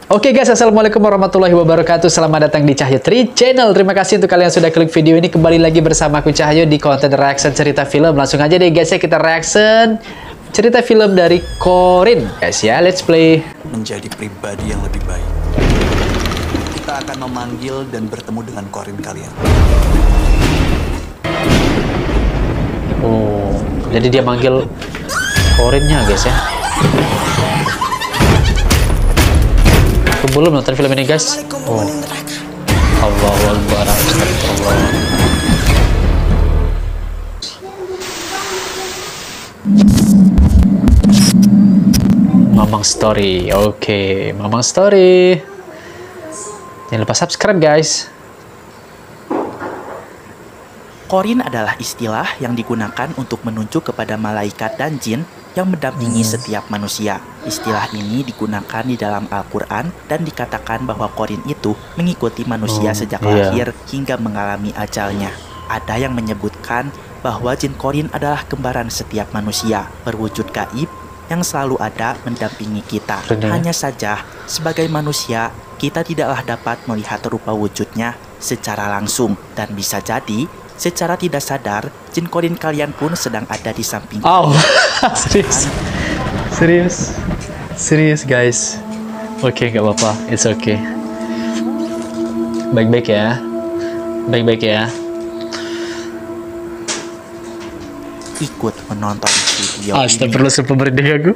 Oke guys, assalamualaikum warahmatullahi wabarakatuh. Selamat datang di Cahyo Tri Channel. Terima kasih untuk kalian sudah klik video ini. Kembali lagi bersama aku Cahyo di konten reaction cerita film. Langsung aja deh guys ya, kita reaction cerita film dari Corin. Guys ya, let's play. Menjadi pribadi yang lebih baik. Kita akan memanggil dan bertemu dengan Corin kalian. Oh, jadi dia manggil Corinnya guys ya. Aku belum nonton film ini guys. Oh, Allahu Akbar. Astagfirullah. Mamang Story. Oke, Mamang Story. Jangan lupa subscribe guys. Corin adalah istilah yang digunakan untuk menunjuk kepada malaikat dan jin yang mendampingi setiap manusia. Istilah ini digunakan di dalam Al-Quran dan dikatakan bahwa Corin itu mengikuti manusia sejak lahir hingga mengalami ajalnya. Ada yang menyebutkan bahwa jin Corin adalah kembaran setiap manusia, berwujud gaib yang selalu ada mendampingi kita. Hanya saja, sebagai manusia, kita tidaklah dapat melihat rupa wujudnya secara langsung, dan bisa jadi secara tidak sadar, jin Corin kalian pun sedang ada di samping. Oh, serius guys. Oke, nggak apa-apa, it's okay. Baik-baik ya, Ikut menonton video Astagfirullah, pemerintah aku.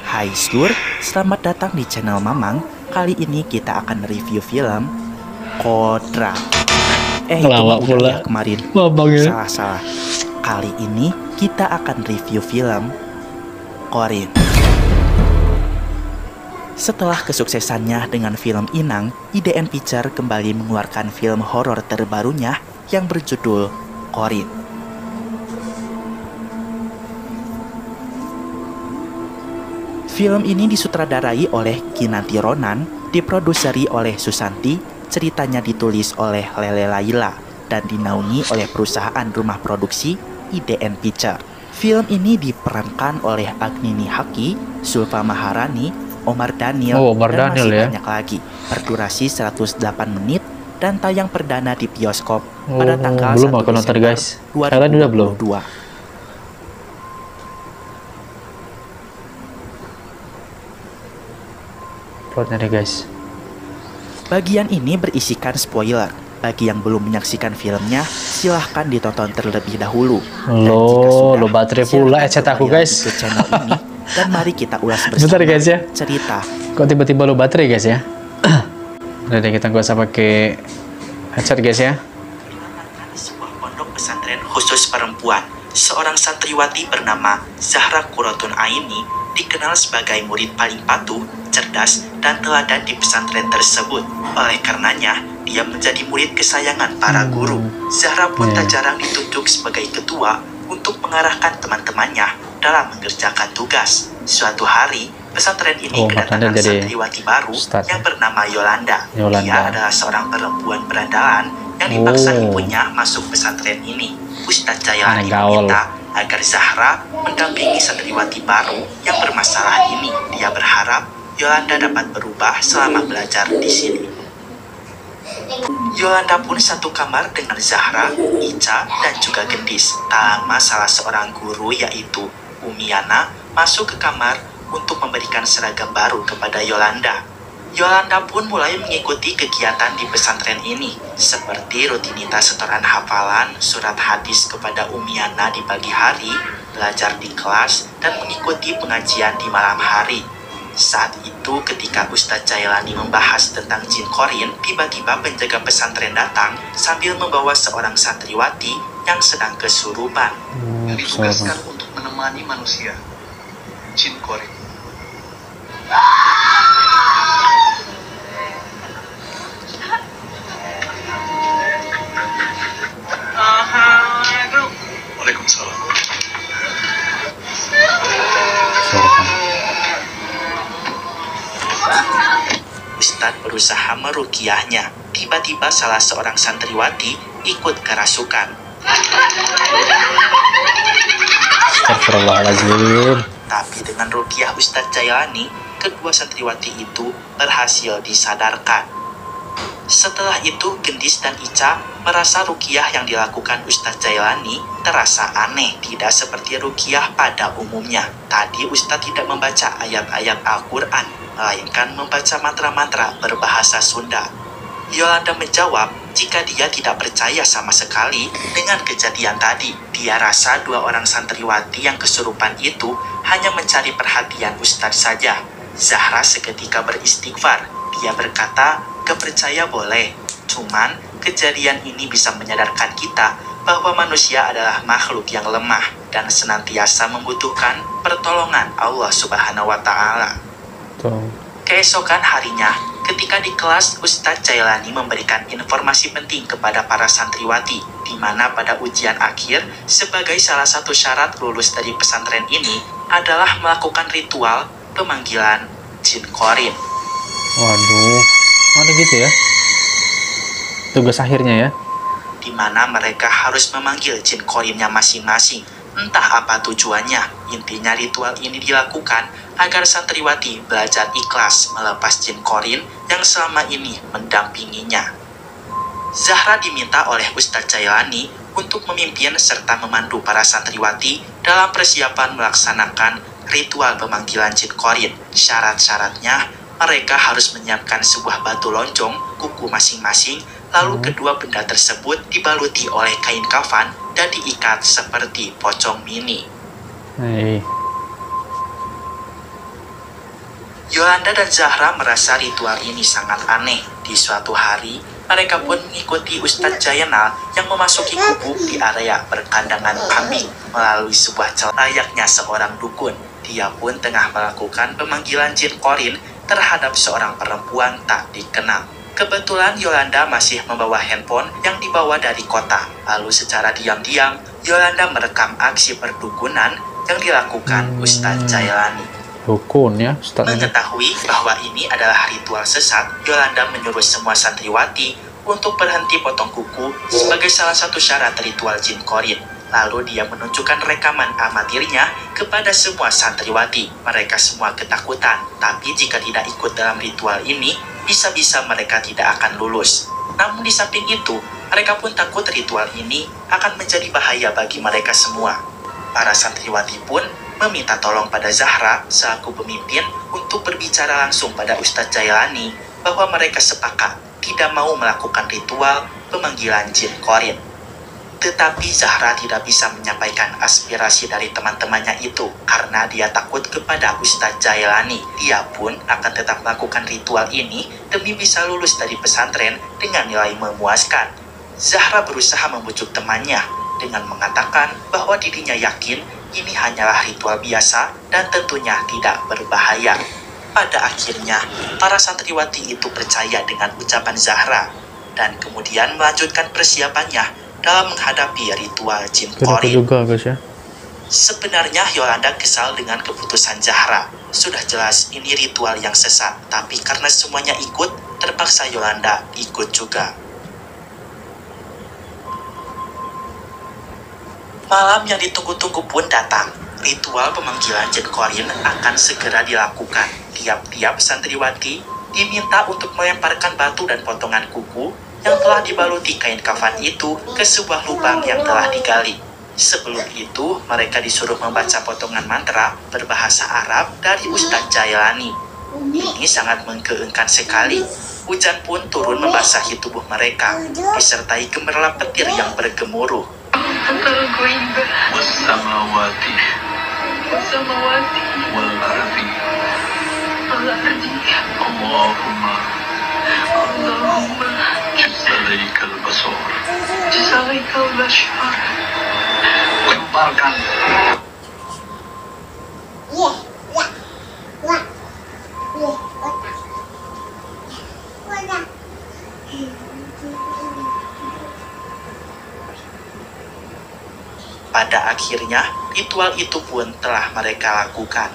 Hai Sur, selamat datang di channel Mamang. Kali ini kita akan review film Kodra. Lawak pula ya kemarin. Salah. Kali ini kita akan review film Corin. Setelah kesuksesannya dengan film Inang, IDN Pictures kembali mengeluarkan film horor terbarunya yang berjudul Corin. Film ini disutradarai oleh Kinanti Ronan, diproduseri oleh Susanti, ceritanya ditulis oleh Lele Laila dan dinaungi oleh perusahaan rumah produksi IDN Pictures. Film ini diperankan oleh Agnini Haki, Zulfa Maharani, Omar Daniel, dan masih banyak lagi. Berdurasi 108 menit dan tayang perdana di bioskop pada tanggal 1 Desember 2022. Guys. Bagian ini berisikan spoiler. Bagi yang belum menyaksikan filmnya, silahkan ditonton terlebih dahulu. Lo baterai pula headset aku guys. Ke channel ini dan mari kita ulas bersama. Bentar guys ya. Cerita. Kok tiba-tiba lo baterai guys ya? Udah deh, kita nggak usah pakai headset guys ya. Di sebuah pondok pesantren khusus perempuan, seorang santriwati bernama Zahra Quratun Aini dikenal sebagai murid paling patuh, cerdas, dan teladan di pesantren tersebut. Oleh karenanya, dia menjadi murid kesayangan para guru. Zahra pun tak jarang ditunjuk sebagai ketua untuk mengarahkan teman-temannya dalam mengerjakan tugas. Suatu hari, pesantren ini kedatangan santriwati baru yang bernama Yolanda. Dia adalah seorang perempuan berandalan yang dipaksa ibunya masuk pesantren ini. Ustadz Jailani meminta agar Zahra mendampingi santriwati baru yang bermasalah ini. Dia berharap Yolanda dapat berubah selama belajar di sini. Yolanda pun satu kamar dengan Zahra, Ica, dan juga Gendis. Tak lama salah seorang guru yaitu Umiana masuk ke kamar untuk memberikan seragam baru kepada Yolanda. Yolanda pun mulai mengikuti kegiatan di pesantren ini, seperti rutinitas setoran hafalan, surat hadis kepada Umiana di pagi hari, belajar di kelas, dan mengikuti pengajian di malam hari. Saat itu ketika Ustadz Jailani membahas tentang jin Corin, tiba-tiba penjaga pesantren datang sambil membawa seorang santriwati yang sedang kesurupan. Yang ditugaskan untuk menemani manusia, jin Corin. Waalaikumsalam. Ustadz berusaha merukiahnya. Tiba-tiba salah seorang santriwati ikut kerasukan. Astagfirullahaladzim. Tapi dengan rukiah Ustadz Jailani, kedua santriwati itu berhasil disadarkan. Setelah itu, Gendis dan Ica merasa ruqyah yang dilakukan Ustadz Jailani terasa aneh, tidak seperti ruqyah pada umumnya. Tadi Ustadz tidak membaca ayat-ayat Al-Quran, melainkan membaca mantra-mantra berbahasa Sunda. Yolanda menjawab jika dia tidak percaya sama sekali dengan kejadian tadi. Dia rasa dua orang santriwati yang kesurupan itu hanya mencari perhatian Ustadz saja. Zahra seketika beristighfar. Dia berkata, "Gak percaya boleh, cuman kejadian ini bisa menyadarkan kita bahwa manusia adalah makhluk yang lemah dan senantiasa membutuhkan pertolongan Allah Subhanahu wa Ta'ala." Keesokan harinya, ketika di kelas, Ustadz Jailani memberikan informasi penting kepada para santriwati, di mana pada ujian akhir, sebagai salah satu syarat lulus dari pesantren ini adalah melakukan ritual pemanggilan jin qorin. Waduh, ada gitu ya? Tugas akhirnya ya? Di mana mereka harus memanggil jin qorinnya masing-masing. Entah apa tujuannya, intinya ritual ini dilakukan agar santriwati belajar ikhlas melepas jin qorin yang selama ini mendampinginya. Zahra diminta oleh Ustadz Jailani untuk memimpin serta memandu para santriwati dalam persiapan melaksanakan ritual pemanggilan jin qorin. Syarat-syaratnya, mereka harus menyiapkan sebuah batu loncong, kuku masing-masing, lalu kedua benda tersebut dibaluti oleh kain kafan dan diikat seperti pocong mini. Yolanda dan Zahra merasa ritual ini sangat aneh. Di suatu hari, mereka pun mengikuti Ustadz Jainal yang memasuki gubuk di area perkandangan kambing melalui sebuah celah layaknya seorang dukun. Dia pun tengah melakukan pemanggilan jin qorin terhadap seorang perempuan tak dikenal. Kebetulan Yolanda masih membawa handphone yang dibawa dari kota. Lalu secara diam-diam, Yolanda merekam aksi perdukunan yang dilakukan Ustadz Jailani. Dukun ya, Ustadz. Mengetahui bahwa ini adalah ritual sesat, Yolanda menyuruh semua santriwati untuk berhenti potong kuku sebagai salah satu syarat ritual jin qorin. Lalu dia menunjukkan rekaman amatirnya kepada semua santriwati. Mereka semua ketakutan, tapi jika tidak ikut dalam ritual ini, bisa-bisa mereka tidak akan lulus. Namun di samping itu, mereka pun takut ritual ini akan menjadi bahaya bagi mereka semua. Para santriwati pun meminta tolong pada Zahra selaku pemimpin untuk berbicara langsung pada Ustadz Jailani bahwa mereka sepakat tidak mau melakukan ritual pemanggilan jin qorin. Tetapi Zahra tidak bisa menyampaikan aspirasi dari teman-temannya itu karena dia takut kepada Ustadz Jailani. Dia pun akan tetap melakukan ritual ini demi bisa lulus dari pesantren dengan nilai memuaskan. Zahra berusaha membujuk temannya dengan mengatakan bahwa dirinya yakin ini hanyalah ritual biasa dan tentunya tidak berbahaya. Pada akhirnya, para santriwati itu percaya dengan ucapan Zahra dan kemudian melanjutkan persiapannya dalam menghadapi ritual jin qorin. juga guys ya. Sebenarnya Yolanda kesal dengan keputusan Zahra. Sudah jelas ini ritual yang sesat, tapi karena semuanya ikut, terpaksa Yolanda ikut juga. Malam yang ditunggu-tunggu pun datang. Ritual pemanggilan jin qorin akan segera dilakukan. Tiap-tiap santriwati diminta untuk melemparkan batu dan potongan kuku yang telah dibaluti kain kafan itu ke sebuah lubang yang telah digali. Sebelum itu, mereka disuruh membaca potongan mantra berbahasa Arab dari Ustadz Jailani. Ini sangat mengkeengkan sekali. Hujan pun turun membasahi tubuh mereka, disertai gemerlap petir yang bergemuruh. Pada akhirnya, ritual itu pun telah mereka lakukan.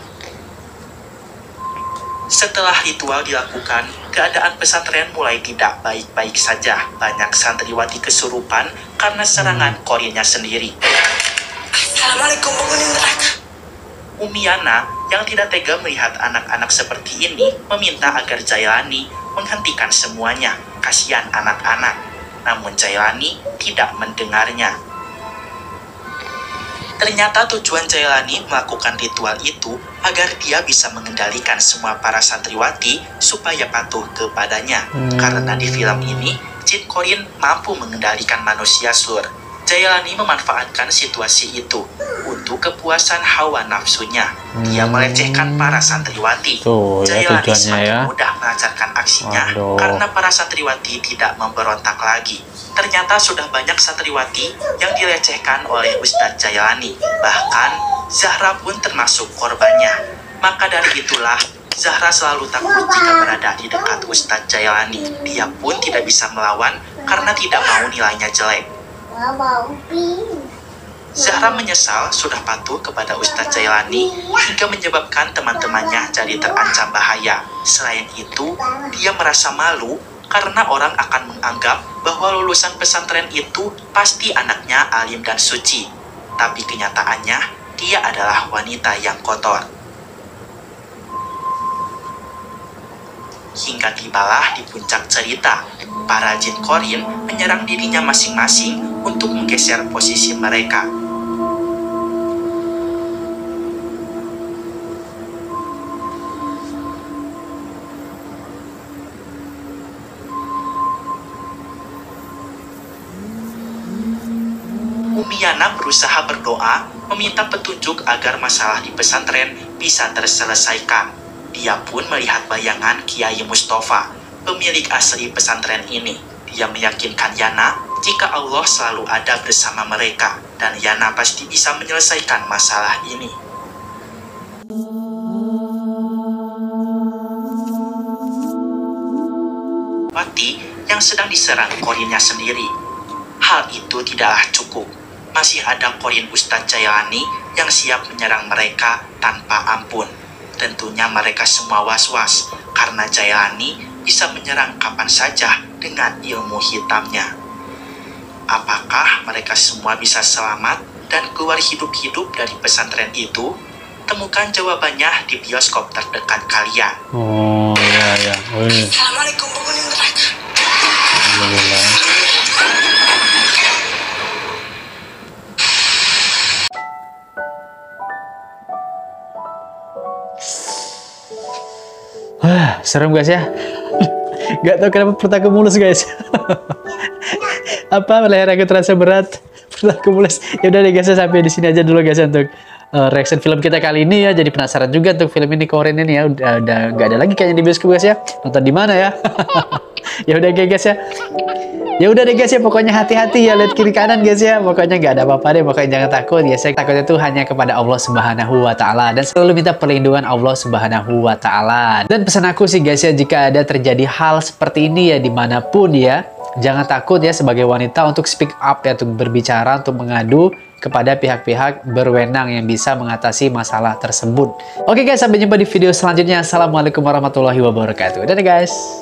Setelah ritual dilakukan, keadaan pesantren mulai tidak baik-baik saja. Banyak santriwati kesurupan karena serangan qorinnya sendiri. Assalamualaikum penghuni neraka. Umiana yang tidak tega melihat anak-anak seperti ini meminta agar Jailani menghentikan semuanya. Kasihan anak-anak. Namun Jailani tidak mendengarnya. Ternyata tujuan Jailani melakukan ritual itu agar dia bisa mengendalikan semua para santriwati supaya patuh kepadanya. Karena di film ini, Jin Korin mampu mengendalikan manusia Sur. Jailani memanfaatkan situasi itu untuk kepuasan hawa nafsunya. Dia melecehkan para santriwati. Tuh, ya, Jailani tujuannya semakin ya. mudah melancarkan aksinya karena para santriwati tidak memberontak lagi. Ternyata sudah banyak santriwati yang dilecehkan oleh Ustadz Jailani. Bahkan Zahra pun termasuk korbannya. Maka dari itulah Zahra selalu takut jika berada di dekat Ustadz Jailani. Dia pun tidak bisa melawan karena tidak mau nilainya jelek. Zahra menyesal sudah patuh kepada Ustadz Jailani hingga menyebabkan teman-temannya jadi terancam bahaya. Selain itu, dia merasa malu karena orang akan menganggap bahwa lulusan pesantren itu pasti anaknya alim dan suci. Tapi kenyataannya, dia adalah wanita yang kotor. Hingga tibalah di puncak cerita, para Jin Korin menyerang dirinya masing-masing untuk menggeser posisi mereka. Umiana berusaha berdoa, meminta petunjuk agar masalah di pesantren bisa terselesaikan. Dia pun melihat bayangan Kiai Mustafa, pemilik asli pesantren ini. Dia meyakinkan Yana jika Allah selalu ada bersama mereka, dan Yana pasti bisa menyelesaikan masalah ini. Wati yang sedang diserang korinnya sendiri. Hal itu tidaklah cukup. Masih ada korin Ustadz Jailani yang siap menyerang mereka tanpa ampun. Tentunya mereka semua was-was karena Jailani bisa menyerang kapan saja dengan ilmu hitamnya. Apakah mereka semua bisa selamat dan keluar hidup-hidup dari pesantren itu? Temukan jawabannya di bioskop terdekat kalian. Oh, ya. Assalamualaikum penghuni neraka. Wah, serem guys ya. Gak tau kenapa perut aku mulus guys. Apa leher aku terasa berat, perut aku mulus. Ya udah deh guys, sampai di sini aja dulu guys untuk reaction film kita kali ini ya. Jadi penasaran juga untuk film ini Korean ini ya. Udah gak ada lagi kayaknya di bioskop guys ya. Nonton di mana ya? Ya udah guys ya. Ya udah deh guys ya, pokoknya hati-hati ya, lihat kiri kanan guys ya. Pokoknya nggak ada apa-apa deh, pokoknya jangan takut ya. Saya takutnya itu hanya kepada Allah Subhanahu wa taala dan selalu minta perlindungan Allah Subhanahu wa taala. Dan pesan aku sih guys ya, jika ada terjadi hal seperti ini ya dimanapun ya, jangan takut ya sebagai wanita untuk speak up ya, untuk berbicara, untuk mengadu kepada pihak-pihak berwenang yang bisa mengatasi masalah tersebut. Oke guys, sampai jumpa di video selanjutnya. Assalamualaikum warahmatullahi wabarakatuh. Dadah guys.